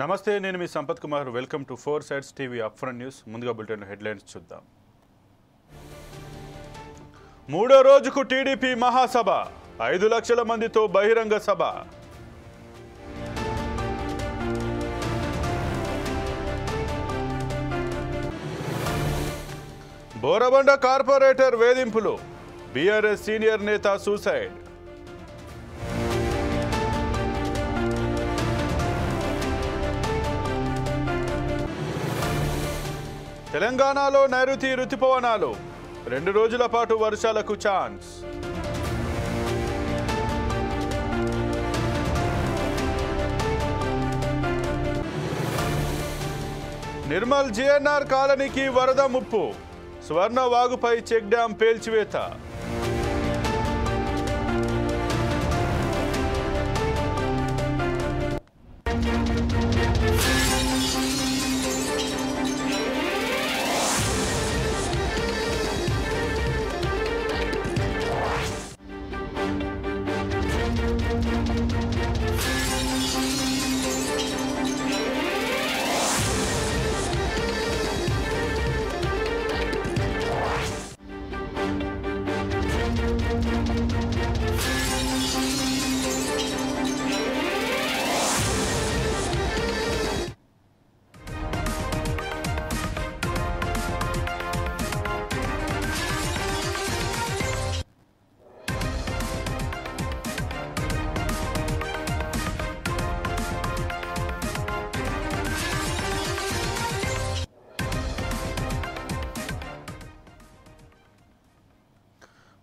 నమస్తే, నేను మీ Sampath Kumar. Welcome to 4 sides TV upfront news. ముందుగా బులెటిన్ హెడ్లైన్స్ చూద్దాం. మూడో రోజుకు టీడీపీ మహాసభ, 5 లక్షల మందితో బహిరంగ సభ. బోరబండ కార్పొరేటర్ వేధింపులు, బీఆర్ఎస్ సీనియర్ నేత సూసైడ్. తెలంగాణలో నైరుతి రుతుపవనాలు, 2 రోజుల పాటు వర్షాలకు ఛాన్స్. నిర్మల్ జీఎన్ఆర్ కాలనీకి వరద ముప్పు, స్వర్ణ వాగుపై చెక్ డ్యాం పేల్చివేత.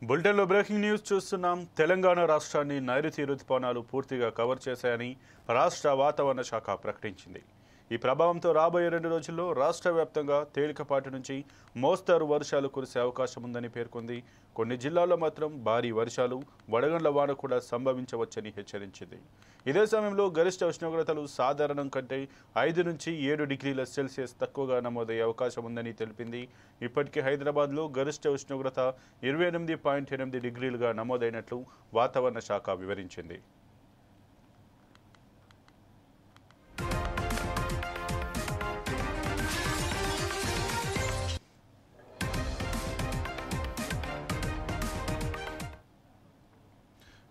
బులెటిన్లో బ్రేకింగ్ న్యూస్ చూస్తున్నాం. తెలంగాణ రాష్ట్రాన్ని నైరుతి రుతుపవనాలు పూర్తిగా కవర్ చేశాయని రాష్ట్ర వాతావరణ శాఖ ప్రకటించింది. ఈ ప్రభావంతో రాబోయే 2 రోజుల్లో రాష్ట్ర వ్యాప్తంగా తేలికపాటి నుంచి మోస్తరు వర్షాలు కురిసే అవకాశం ఉందని పేర్కొంది. కొన్ని జిల్లాల్లో మాత్రం భారీ వర్షాలు, వడగండ్ల వాన కూడా సంభవించవచ్చని హెచ్చరించింది. ఇదే సమయంలో గరిష్ట ఉష్ణోగ్రతలు సాధారణం కంటే 5 నుంచి 7 డిగ్రీల సెల్సియస్ తక్కువగా నమోదయ్యే అవకాశం ఉందని తెలిపింది. ఇప్పటికే హైదరాబాద్లో గరిష్ట ఉష్ణోగ్రత 28.8 డిగ్రీలుగా నమోదైనట్లు వాతావరణ శాఖ వివరించింది.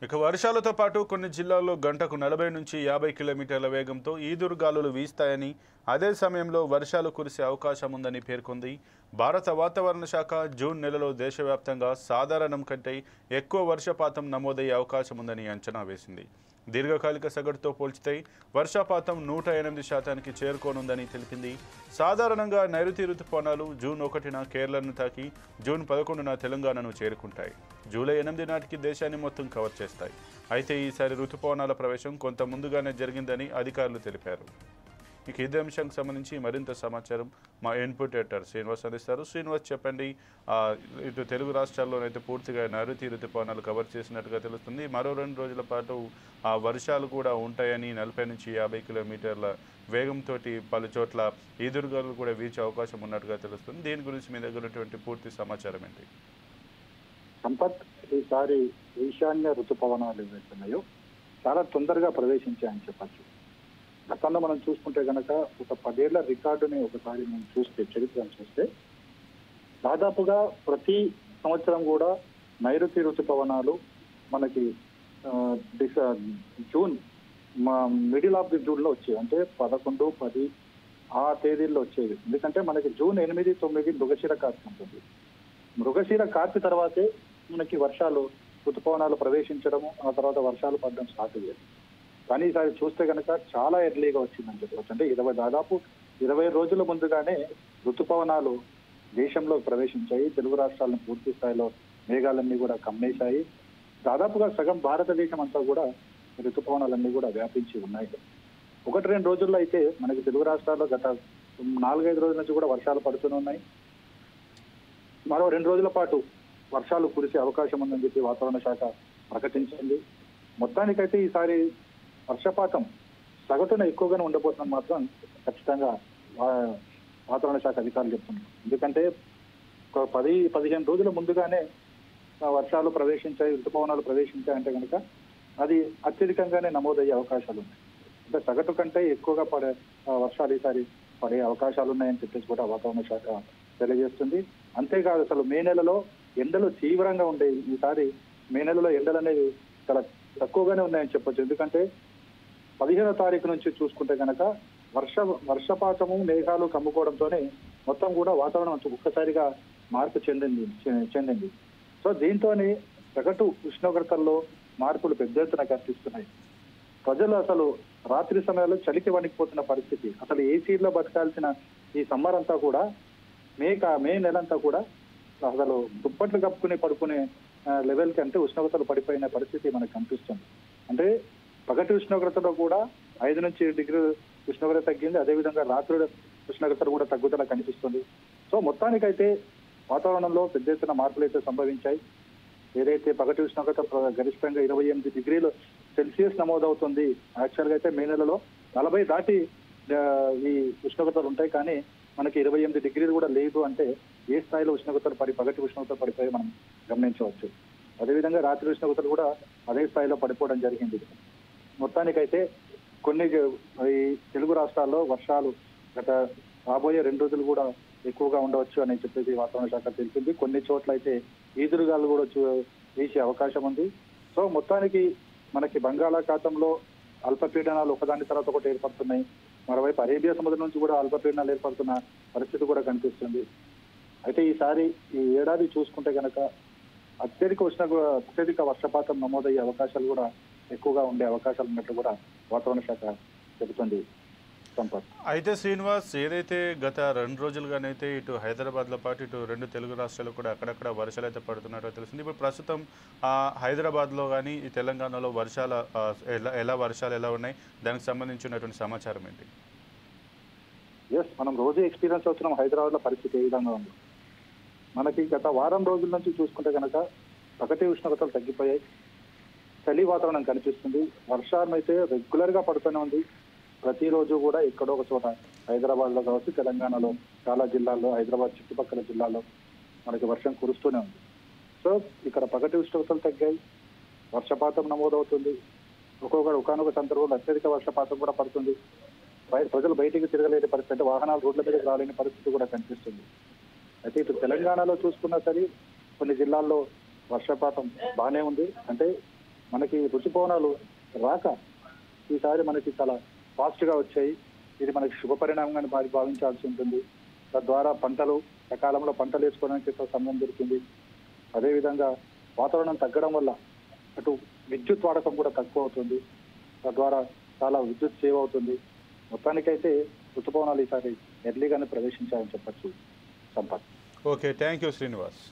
ఇక వర్షాలతో పాటు కొన్ని జిల్లాల్లో గంటకు 40 నుంచి 50 కిలోమీటర్ల వేగంతో ఈదురుగాలులు వీస్తాయని, అదే సమయంలో వర్షాలు కురిసే అవకాశం ఉందని పేర్కొంది. భారత వాతావరణ శాఖ జూన్ నెలలో దేశవ్యాప్తంగా సాధారణం కంటే ఎక్కువ వర్షపాతం నమోదయ్యే అవకాశం ఉందని అంచనా వేసింది. దీర్ఘకాలిక సగటుతో పోల్చితే వర్షపాతం 108% చేరుకోనుందని తెలిపింది. సాధారణంగా నైరుతి రుతుపవనాలు జూన్ 1న కేరళను తాకి జూన్ 11న తెలంగాణను చేరుకుంటాయి. జూలై 8 నాటికి దేశాన్ని మొత్తం కవర్ చేస్తాయి. అయితే ఈసారి రుతుపవనాల ప్రవేశం కొంత ముందుగానే జరిగిందని అధికారులు తెలిపారు. ఇక ఇదే అంశానికి సంబంధించి మరింత సమాచారం మా ఇన్పుట్ ఎడిటర్ శ్రీనివాస్ అందిస్తారు. శ్రీనివాస్, చెప్పండి. ఇటు తెలుగు రాష్ట్రాల్లోనైతే పూర్తిగా నైరుతి రుతుపవనాలు కవర్ చేసినట్టుగా తెలుస్తుంది. మరో 2 రోజుల పాటు వర్షాలు కూడా ఉంటాయని, 40 నుంచి 50 కిలోమీటర్ల వేగంతో పలు చోట్ల ఈదురుగాలు కూడా వీచే అవకాశం ఉన్నట్టుగా తెలుస్తుంది. దీని గురించి మీ దగ్గర ఉన్నటువంటి పూర్తి సమాచారం ఏంటి? సంపత్, ఈసారి ఈశాన్య ఋతుపవనాలు ఏవైతున్నాయో చాలా తొందరగా ప్రవేశించాయని చెప్పచ్చు. గతంలో మనం చూసుకుంటే కనుక ఒక 10 ఏళ్ల రికార్డుని ఒకసారి మనం చూస్తే, చరిత్రను చూస్తే, దాదాపుగా ప్రతి సంవత్సరం కూడా నైరుతి ఋతుపవనాలు మనకి జూన్ మిడిల్ ఆఫ్ ది జూన్లో వచ్చేవి. అంటే 11, 10 ఆ తేదీల్లో వచ్చేవి. ఎందుకంటే మనకి జూన్ 8, 9 మృగశిర కార్తె ఉంటుంది. మృగశిర కార్తె తర్వాతే మనకి వర్షాలు, ఋతుపవనాలు ప్రవేశించడము, ఆ తర్వాత వర్షాలు పడడం స్టార్ట్ అయ్యాయి. కానీ ఈసారి చూస్తే కనుక చాలా ఎర్లీగా వచ్చిందని చెప్పవచ్చు. అంటే దాదాపు 20 రోజుల ముందుగానే ఋతుపవనాలు దేశంలో ప్రవేశించాయి. తెలుగు రాష్ట్రాలను పూర్తి స్థాయిలో మేఘాలన్నీ కూడా కమ్మేశాయి. దాదాపుగా సగం భారతదేశం అంతా కూడా ఋతుపవనాలన్నీ కూడా వ్యాపించి ఉన్నాయి. 1-2 రోజుల్లో అయితే మనకి తెలుగు రాష్ట్రాల్లో గత 4-5 రోజుల నుంచి కూడా వర్షాలు పడుతూనే ఉన్నాయి. మరో 2 రోజుల పాటు వర్షాలు కురిసే అవకాశం ఉందని చెప్పి వాతావరణ శాఖ ప్రకటించింది. మొత్తానికైతే ఈసారి వర్షపాతం సగటున ఎక్కువగానే ఉండబోతుందని మాత్రం ఖచ్చితంగా వాతావరణ శాఖ అధికారులు చెప్తున్నారు. ఎందుకంటే 10-15 రోజుల ముందుగానే వర్షాలు ప్రవేశించాయి, ఋతుపవనాలు ప్రవేశించాయంటే కనుక అది అత్యధికంగానే నమోదయ్యే అవకాశాలు ఉన్నాయి. అంటే సగటు కంటే ఎక్కువగా పడే వర్షాలు ఈసారి పడే అవకాశాలు ఉన్నాయని చెప్పేసి కూడా వాతావరణ శాఖ తెలియజేస్తుంది. అంతేకాదు అసలు మే నెలలో ఎండలు తీవ్రంగా ఉండేవి. ఈసారి మే నెలలో ఎండలు అనేవి చాలా తక్కువగానే ఉన్నాయని చెప్పొచ్చు. ఎందుకంటే 15వ తారీఖు నుంచి చూసుకుంటే కనుక వర్షపాతము మేఘాలు కమ్ముకోవడంతోనే మొత్తం కూడా వాతావరణం ఒక్కసారిగా మార్పు చెందింది. సో దీంతోనే సగటు ఉష్ణోగ్రతల్లో మార్పులు పెద్ద ఎత్తున కనిపిస్తున్నాయి. ప్రజలు అసలు రాత్రి సమయాల్లో చలికి వణికిపోతున్న పరిస్థితి. అసలు ఏసీలో బతకాల్సిన ఈ సమ్మర్ అంతా కూడా మే నెలంతా కూడా అసలు దుప్పట్లు కప్పుకుని పడుకునే లెవెల్కి అంటే ఉష్ణోగ్రతలు పడిపోయిన పరిస్థితి మనకు కనిపిస్తుంది. అంటే పగటి ఉష్ణోగ్రతలో కూడా 5 నుంచి 7 డిగ్రీలు ఉష్ణోగ్రత తగ్గింది. అదేవిధంగా రాత్రుల ఉష్ణోగ్రతలు కూడా తగ్గుదల కనిపిస్తుంది. సో మొత్తానికైతే వాతావరణంలో పెద్ద ఎత్తున మార్పులు అయితే సంభవించాయి. ఏదైతే పగటి ఉష్ణోగ్రత గరిష్టంగా 28 డిగ్రీలు సెల్సియస్ నమోదవుతుంది. యాక్చువల్గా అయితే మే నెలలో 40 దాటి ఈ ఉష్ణోగ్రతలు ఉంటాయి. కానీ మనకి 28 డిగ్రీలు కూడా లేదు అంటే ఏ స్థాయిలో పగటి ఉష్ణోగ్రతలు పడిపోయి మనం గమనించవచ్చు. అదేవిధంగా రాత్రి ఉష్ణోగ్రతలు కూడా అదే స్థాయిలో పడిపోవడం జరిగింది. మొత్తానికైతే కొన్ని ఈ తెలుగు రాష్ట్రాల్లో వర్షాలు గత రాబోయే 2 రోజులు కూడా ఎక్కువగా ఉండవచ్చు అని చెప్పేసి వాతావరణ శాఖ తెలిపింది. కొన్ని చోట్ల అయితే ఈదురుగాలు కూడా వీసే అవకాశం ఉంది. సో మొత్తానికి మనకి బంగాళాఖాతంలో అల్పపీడనాలు ఒకదాని తర్వాత ఒకటి ఏర్పడుతున్నాయి. మరోవైపు అరేబియా సముద్రం నుంచి కూడా అల్పపీడనాలు ఏర్పడుతున్న పరిస్థితి కూడా కనిపిస్తుంది. అయితే ఈసారి ఈ ఏడాది చూసుకుంటే కనుక అత్యధిక వర్షపాతం నమోదయ్యే అవకాశాలు కూడా ఎక్కువగా ఉండే అవకాశాలు ఉన్నట్లు కూడా వాతావరణ శాఖ చెబుతుంది. సంపత్. అయితే శ్రీనివాస్, ఏదైతే గత 2 రోజులుగానైతే ఇటు హైదరాబాద్లో పాటు ఇటు 2 తెలుగు రాష్ట్రాలు కూడా అక్కడక్కడ వర్షాలు అయితే పడుతున్నట్టు తెలిసింది. ఇప్పుడు ప్రస్తుతం హైదరాబాద్లో కానీ ఈ తెలంగాణలో వర్షాలు ఎలా ఉన్నాయి, దానికి సంబంధించినటువంటి సమాచారం ఏంటి? మనం రోజు ఎక్స్పీరియన్స్ అవుతున్నాం. హైదరాబాద్లో పరిస్థితి ఏ విధంగా ఉంది? మనకి గత వారం రోజుల నుంచి చూసుకుంటే కనుక పగటి ఉష్ణోగ్రతలు తగ్గిపోయాయి. చలి వాతావరణం కనిపిస్తుంది. వర్షాలు అయితే రెగ్యులర్ గా పడుతూనే ఉంది. ప్రతిరోజు కూడా ఎక్కడో ఒక చోట హైదరాబాద్ లో కావచ్చు, తెలంగాణలో చాలా జిల్లాల్లో, హైదరాబాద్ చుట్టుపక్కల జిల్లాల్లో మనకి వర్షం కురుస్తూనే ఉంది. సో ఇక్కడ పగటి ఉష్ణోగ్రతలు తగ్గాయి, వర్షపాతం నమోదవుతుంది. ఒకనొక సందర్భంలో అత్యధిక వర్షపాతం కూడా పడుతుంది. ప్రజలు బయటికి తిరగలేని పరిస్థితి, అంటే వాహనాలు రోడ్ల మీదకి రాలేని పరిస్థితి కూడా కనిపిస్తుంది. అయితే ఇటు తెలంగాణలో చూసుకున్నా సరే కొన్ని జిల్లాల్లో వర్షపాతం బాగానే ఉంది. అంటే మనకి ఋతుపవనాలు రాక ఈసారి మనకి చాలా ఫాస్ట్ గా వచ్చాయి. ఇది మనకి శుభ పరిణామంగా భావించాల్సి ఉంటుంది. తద్వారా సకాలంలో పంటలు వేసుకోవడానికి సమయం దొరికింది. అదేవిధంగా వాతావరణం తగ్గడం వల్ల అటు విద్యుత్ వాడకం కూడా తక్కువ అవుతుంది. తద్వారా చాలా విద్యుత్ సేవ్ అవుతుంది. మొత్తానికైతే ఋతుపవనాలు ఈసారి ఎర్లీగానే ప్రవేశించాయని చెప్పచ్చు. Sampath. Okay, thank you Srinivas.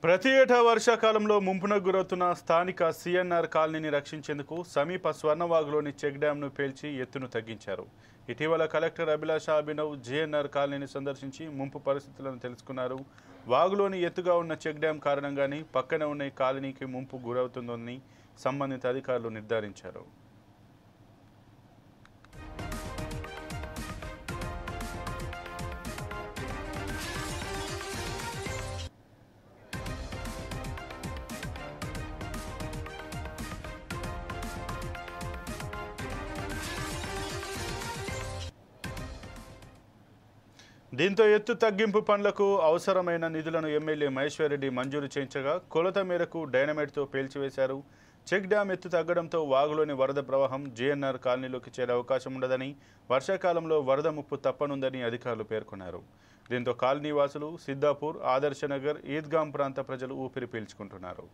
ప్రతి ఏటా వర్షాకాలంలో ముంపునకు గురవుతున్న స్థానిక సిఎన్ఆర్ కాలనీని రక్షించేందుకు సమీప స్వర్ణవాగులోని చెక్ డ్యాంను పేల్చి ఎత్తును తగ్గించారు. ఇటీవల కలెక్టర్ అభిలాష అభినవ్ జిఎన్ఆర్ కాలనీని సందర్శించి ముంపు పరిస్థితులను తెలుసుకున్నారు. వాగులోని ఎత్తుగా ఉన్న చెక్ డ్యాం కారణంగానే పక్కన ఉన్న ఈ కాలనీకి ముంపు గురవుతుందని సంబంధిత అధికారులు నిర్ధారించారు. దీంతో ఎత్తు తగ్గింపు పనులకు అవసరమైన నిధులను ఎమ్మెల్యే మహేశ్వర్ రెడ్డి మంజూరు చేయించగా కొలత మేరకు డైనమైట్తో పేల్చివేశారు. చెక్ డ్యాం ఎత్తు తగ్గడంతో వాగులోని వరద ప్రవాహం జేఎన్ఆర్ కాలనీలోకి చేరే అవకాశం ఉండదని, వర్షాకాలంలో వరద ముప్పు తప్పనుందని అధికారులు పేర్కొన్నారు. దీంతో కాలనీ వాసులు, సిద్దాపూర్, ఆదర్శనగర్, ఈద్గాం ప్రాంత ప్రజలు ఊపిరి పీల్చుకుంటున్నారు.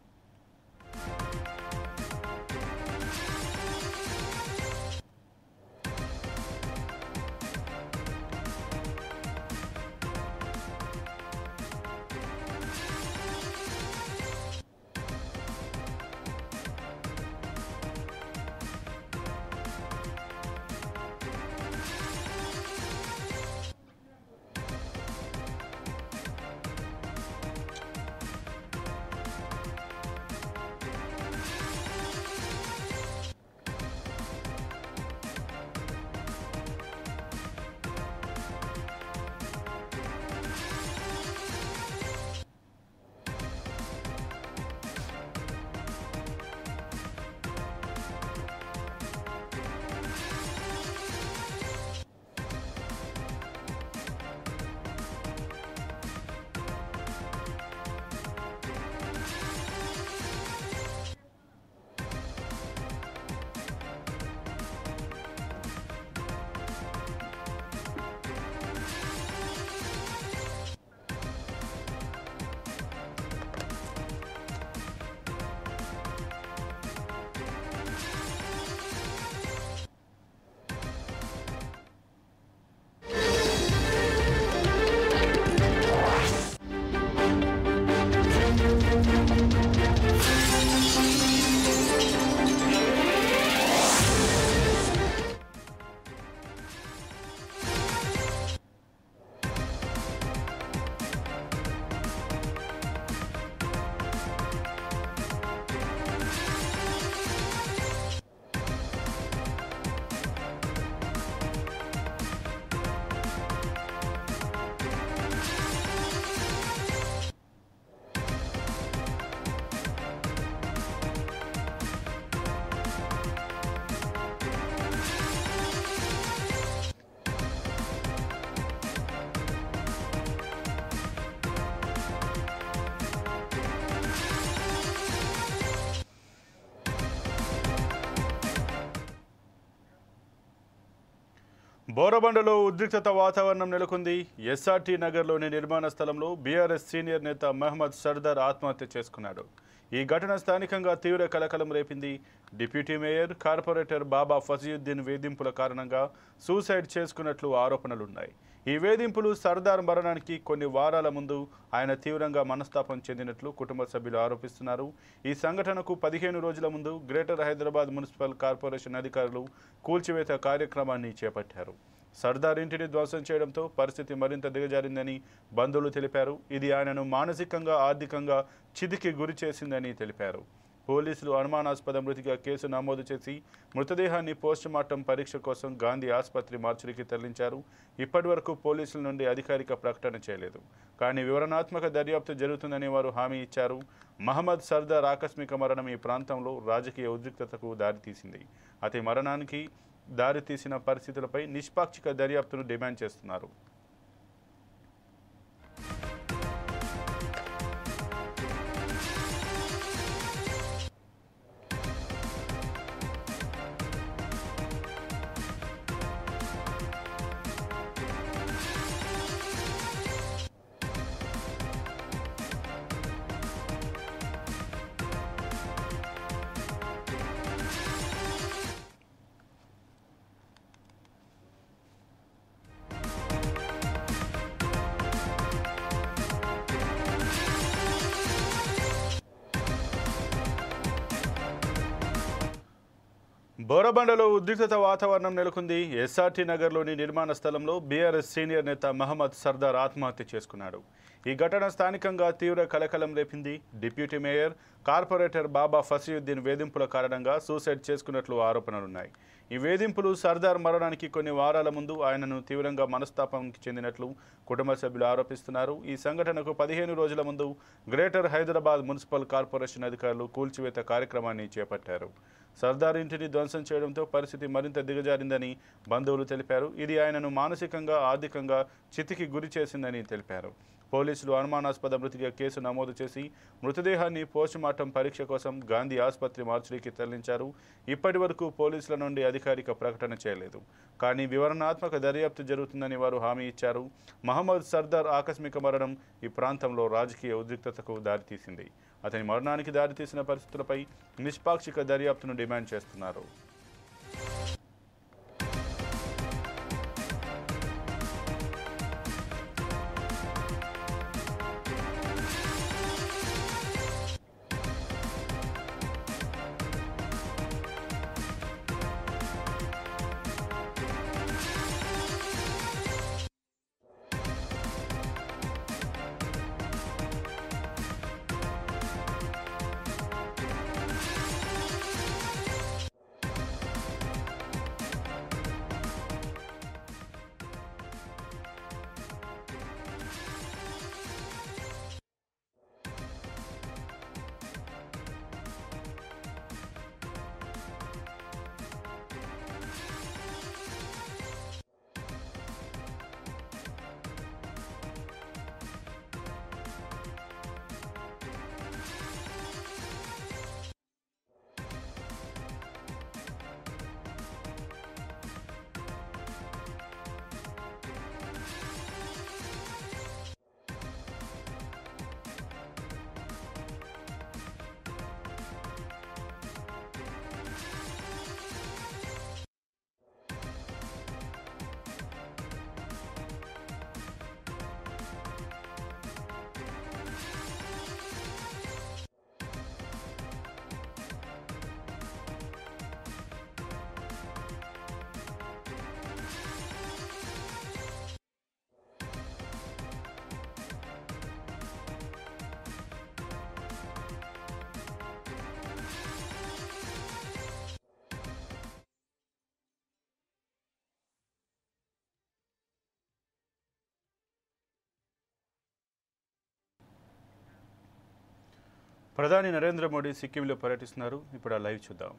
బోరబండలో ఉద్రిక్తత వాతావరణం నెలకొంది. ఎస్ఆర్టీ నగర్లోని నిర్మాణ స్థలంలో బీఆర్ఎస్ సీనియర్ నేత మహమ్మద్ సర్దార్ ఆత్మహత్య చేసుకున్నాడు. ఈ ఘటన స్థానికంగా తీవ్ర కలకలం రేపింది. డిప్యూటీ మేయర్, కార్పొరేటర్ బాబా ఫజీయుద్దీన్ వేధింపుల కారణంగా సూసైడ్ చేసుకున్నట్లు ఆరోపణలున్నాయి. ఈ వేధింపులు సర్దార్ మరణానికి కొన్ని వారాల ముందు ఆయన తీవ్రంగా మనస్తాపం చెందినట్లు కుటుంబ సభ్యులు ఆరోపిస్తున్నారు. ఈ సంఘటనకు 15 రోజుల ముందు గ్రేటర్ హైదరాబాద్ మున్సిపల్ కార్పొరేషన్ అధికారులు కూల్చివేత కార్యక్రమాన్ని చేపట్టారు. సర్దార్ ఇంటిని ధ్వంసం చేయడంతో పరిస్థితి మరింత దిగజారిందని బంధువులు తెలిపారు. ఇది ఆయనను మానసికంగా, ఆర్థికంగా చిదికి గురి చేసిందని తెలిపారు. పోలీసులు అనుమానాస్పద మృతిగా కేసు నమోదు చేసి మృతదేహాన్ని పోస్టుమార్టం పరీక్ష కోసం గాంధీ ఆసుపత్రి మార్చురికి తరలించారు. ఇప్పటి వరకు పోలీసుల నుండి అధికారిక ప్రకటన చేయలేదు. కానీ వివరణాత్మక దర్యాప్తు జరుగుతుందని వారు హామీ ఇచ్చారు. మహమ్మద్ సర్దార్ ఆకస్మిక మరణం ఈ ప్రాంతంలో రాజకీయ ఉద్రిక్తతకు దారితీసింది. అతి మరణానికి దారితీసిన పరిస్థితులపై నిష్పాక్షిక దర్యాప్తును డిమాండ్ చేస్తున్నారు. బోరబండలో ఉద్రిక్తత వాతావరణం నెలకొంది. ఎస్ఆర్టీ నగర్లోని నిర్మాణ స్థలంలో బీఆర్ఎస్ సీనియర్ నేత మహమ్మద్ సర్దార్ ఆత్మహత్య చేసుకున్నాడు. ఈ ఘటన స్థానికంగా తీవ్ర కలకలం రేపింది. డిప్యూటీ మేయర్, కార్పొరేటర్ బాబా ఫసీయుద్దీన్ వేధింపుల కారణంగా సూసైడ్ చేసుకున్నట్లు ఆరోపణలున్నాయి. ఈ వేధింపులు సర్దార్ మరణానికి కొన్ని వారాల ముందు ఆయనను తీవ్రంగా మనస్తాపానికి చెందినట్లు కుటుంబ సభ్యులు ఆరోపిస్తున్నారు. ఈ సంఘటనకు 15 రోజుల ముందు గ్రేటర్ హైదరాబాద్ మున్సిపల్ కార్పొరేషన్ అధికారులు కూల్చివేత కార్యక్రమాన్ని చేపట్టారు. సర్దార్ ఇంటిని ధ్వంసం చేయడంతో పరిస్థితి మరింత దిగజారిందని బంధువులు తెలిపారు. ఇది ఆయనను మానసికంగా, ఆర్థికంగా చితికి గురి చేసిందని తెలిపారు. పోలీసులు అనుమానాస్పద మృతిగా కేసు నమోదు చేసి మృతదేహాన్ని పోస్టుమార్టం పరీక్ష కోసం గాంధీ ఆసుపత్రి మార్చురీకి తరలించారు. ఇప్పటి వరకు పోలీసుల నుండి అధికారిక ప్రకటన చేయలేదు. కానీ వివరణాత్మక దర్యాప్తు జరుగుతుందని వారు హామీ ఇచ్చారు. మహమ్మద్ సర్దార్ ఆకస్మిక మరణం ఈ ప్రాంతంలో రాజకీయ ఉద్రిక్తతకు దారితీసింది. అతని మరణానికి దారితీసిన పరిస్థితులపై నిష్పాక్షిక దర్యాప్తును డిమాండ్ చేస్తున్నారు. ప్రధాని నరేంద్ర మోడీ సిక్కింలో పర్యటిస్తున్నారు. ఇప్పుడు ఆ లైవ్ చూద్దాం.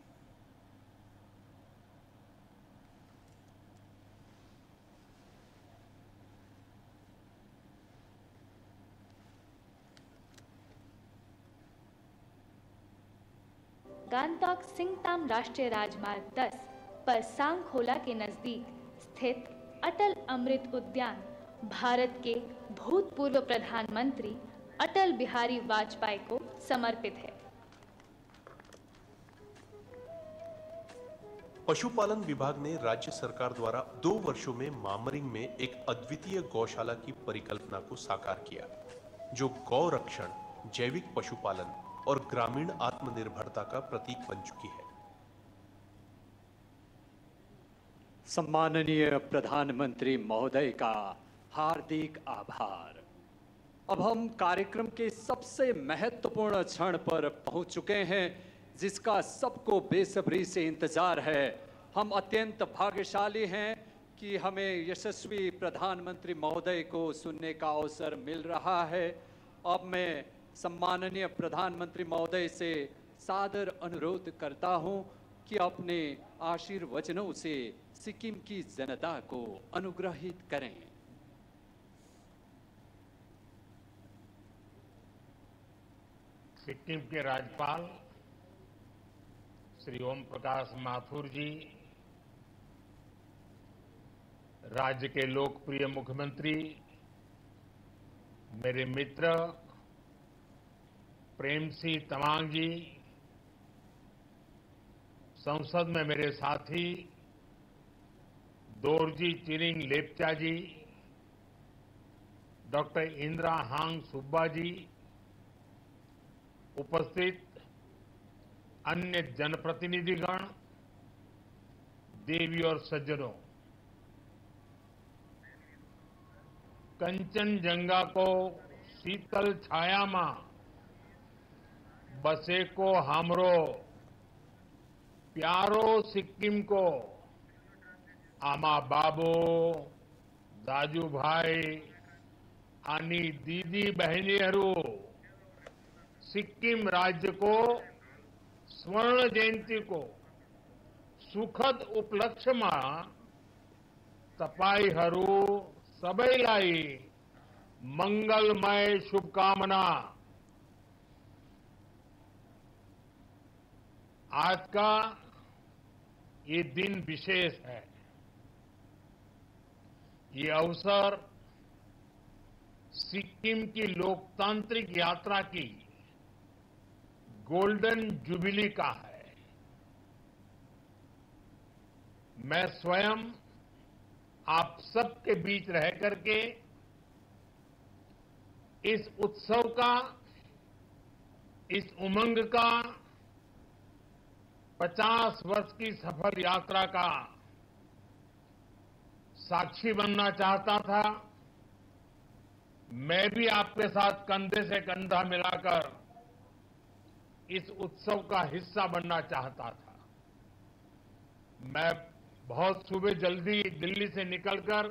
गांगटॉक सिंगताम राष्ट्रीय राजमार्ग 10 पर सांगखोला के नजदीक स्थित अटल अमृत उद्यान भारत के भूतपूर्व प्रधानमंत्री अटल बिहारी वाजपेयी को समर्पित है। पशुपालन विभाग ने राज्य सरकार द्वारा 2 वर्षों में मामरिंग में एक अद्वितीय गौशाला की परिकल्पना को साकार किया, जो गौ रक्षण, जैविक पशुपालन और ग्रामीण आत्मनिर्भरता का प्रतीक बन चुकी है। सम्माननीय प्रधानमंत्री महोदय का हार्दिक आभार। अब हम कार्यक्रम के सबसे महत्वपूर्ण क्षण पर पहुंच चुके हैं, जिसका सबको बेसब्री से इंतजार है। हम अत्यंत भाग्यशाली हैं कि हमें यशस्वी प्रधानमंत्री महोदय को सुनने का अवसर मिल रहा है। अब मैं सम्माननीय प्रधानमंत्री महोदय से सादर अनुरोध करता हूं कि अपने आशीर्वचनों से सिक्किम की जनता को अनुग्रहित करें। सिक्किम के राज्यपाल श्री ओम प्रकाश माथुर जी, राज्य के लोकप्रिय मुख्यमंत्री, मेरे मित्र प्रेम सिंह तमांग जी, संसद में मेरे साथी दोरजी चिरिंग लेप्चा जी, डॉक्टर इंदिरा हांग सुब्बा जी, उपस्थित अन्य जनप्रतिनिधिगण, देवी और सज्जनों, कंचनजंगा को शीतल छाया में बसे को हमरो प्यारो सिक्किम को आमा बाबो दाजू भाई आनी दीदी बहनीहरू सिक्किम राज्य को स्वर्ण जयंती को सुखद उपलक्ष्य में तपाईहरू सबैलाई मंगलमय शुभकामना। आज का ये दिन विशेष है। ये अवसर सिक्किम की लोकतांत्रिक यात्रा की गोल्डन जुबिली का है। मैं स्वयं आप सबके बीच रह करके इस उत्सव का, इस उमंग का 50 वर्ष की सफल यात्रा का साक्षी बनना चाहता था। मैं भी आपके साथ कंधे से कंधा मिलाकर इस उत्सव का हिस्सा बनना चाहता था। मैं बहुत सुबह जल्दी दिल्ली से निकलकर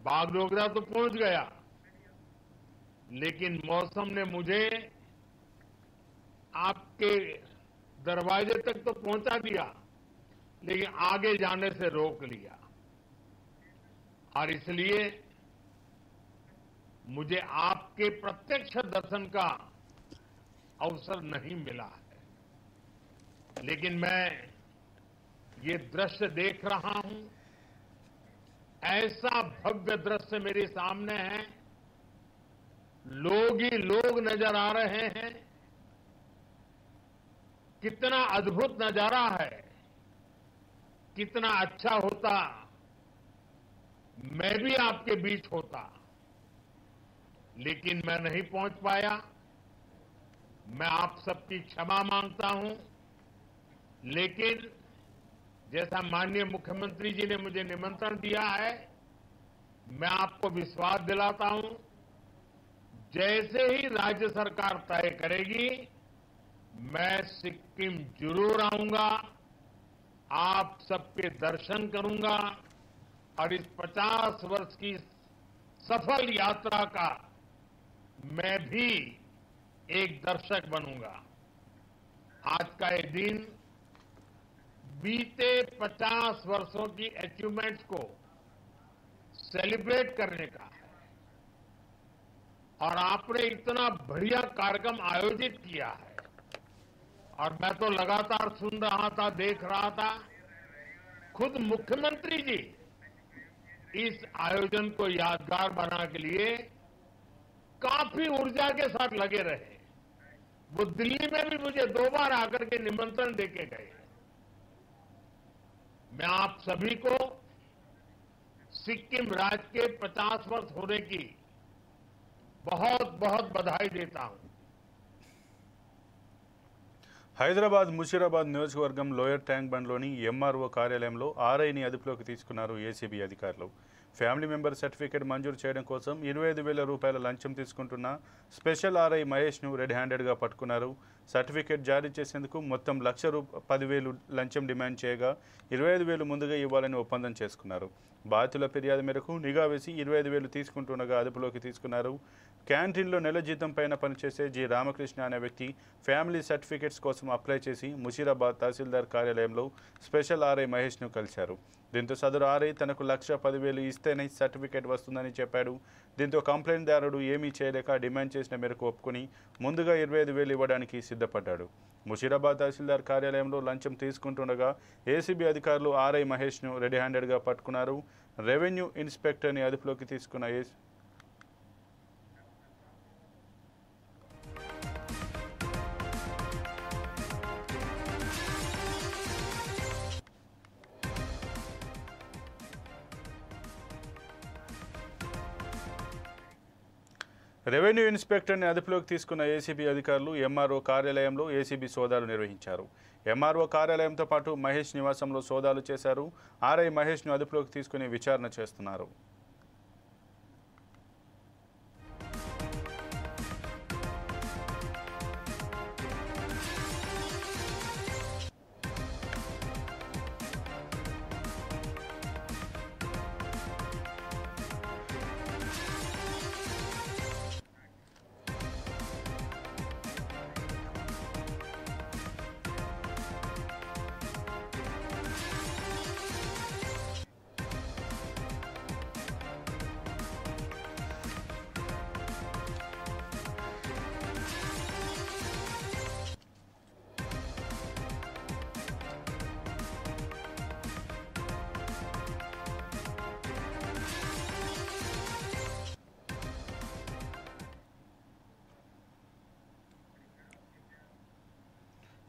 बागडोगरा तो पहुंच गया, लेकिन मौसम ने मुझे आपके दरवाजे तक तो पहुंचा दिया, लेकिन आगे जाने से रोक लिया। और इसलिए मुझे आपके प्रत्यक्ष दर्शन का अवसर नहीं मिला है। लेकिन मैं ये दृश्य देख रहा हूं, ऐसा भव्य दृश्य मेरे सामने है, लोग ही लोग नजर आ रहे हैं। कितना अद्भुत नजारा है। कितना अच्छा होता मैं भी आपके बीच होता, लेकिन मैं नहीं पहुंच पाया। मैं आप सबकी क्षमा मांगता हूं। लेकिन जैसा माननीय मुख्यमंत्री जी ने मुझे निमंत्रण दिया है, मैं आपको विश्वास दिलाता हूं, जैसे ही राज्य सरकार तय करेगी, मैं सिक्किम जरूर आऊंगा, आप सबके दर्शन करूंगा और इस 50 वर्ष की सफल यात्रा का मैं भी एक दर्शक बनूंगा। आज का ये दिन बीते 50 वर्षों की अचीवमेंट्स को सेलिब्रेट करने का है। और आपने इतना बढ़िया कार्यक्रम आयोजित किया है, और मैं तो लगातार सुन रहा था, देख रहा था। खुद मुख्यमंत्री जी इस आयोजन को यादगार बनाने के लिए काफी ऊर्जा के साथ लगे रहे। वो दिल्ली में भी मुझे 2 बार आकर के निमंत्रण देके गए। मैं आप सभी को सिक्किम राज्य के 50 वर्ष होने की बहुत बहुत बधाई देता हूं। హైదరాబాద్ ముషీరాబాద్ నియోజకవర్గం లోయర్ ట్యాంక్ బండ్లోని ఎంఆర్ఓ కార్యాలయంలో ఆర్ఐని అదుపులోకి తీసుకున్నారు ఏసీబీ అధికారులు. ఫ్యామిలీ మెంబర్ సర్టిఫికేట్ మంజూరు చేయడం కోసం 25,000 రూపాయల లంచం తీసుకుంటున్న స్పెషల్ ఆర్ఐ మహేష్ను రెడ్ హ్యాండెడ్గా పట్టుకున్నారు. సర్టిఫికేట్ జారీ చేసేందుకు మొత్తం ₹1,10,000 లంచం డిమాండ్ చేయగా 25,000 ముందుగా ఇవ్వాలని ఒప్పందం చేసుకున్నారు. బాధితుల ఫిర్యాదు మేరకు నిఘా వేసి 25,000 తీసుకుంటుండగా అదుపులోకి తీసుకున్నారు. క్యాంటీన్లో నెల జీతం పైన పనిచేసే జి రామకృష్ణ అనే వ్యక్తి ఫ్యామిలీ సర్టిఫికేట్స్ కోసం అప్లై చేసి ముషీరాబాద్ తహసీల్దార్ కార్యాలయంలో స్పెషల్ ఆర్ఐ మహేష్ను కలిశారు. దీంతో సదరు ఆర్ఐ తనకు ₹10,000 ఇస్తేనే సర్టిఫికేట్ వస్తుందని చెప్పాడు. దీంతో కంప్లైంట్దారుడు ఏమీ చేయలేక డిమాండ్ చేసిన మేరకు ఒప్పుకొని ముందుగా 25,000 ఇవ్వడానికి సిద్ధపడ్డాడు. ముషీరాబాద్ తహసీల్దార్ కార్యాలయంలో లంచం తీసుకుంటుండగా ఏసీబీ అధికారులు ఆర్ఐ మహేష్ను రెడ్ హ్యాండెడ్గా పట్టుకున్నారు. రెవెన్యూ ఇన్స్పెక్టర్ని అదుపులోకి తీసుకున్న రెవెన్యూ ఇన్స్పెక్టర్ని అదుపులోకి తీసుకున్న ఏసీబీ అధికారులు ఎంఆర్ఓ కార్యాలయంలో ఏసీబీ సోదాలు నిర్వహించారు. ఎంఆర్ఓ కార్యాలయంతో పాటు మహేష్ నివాసంలో సోదాలు చేశారు. ఆర్ఐ మహేష్ను అదుపులోకి తీసుకుని విచారణ చేస్తున్నారు.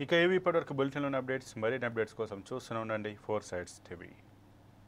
ఇక ఏవి ఇప్పటివరకు బులెటిన్లోని అప్డేట్స్ మరిన్ని అప్డేట్స్ కోసం చూస్తూనే ఉండండి 4 Sides TV.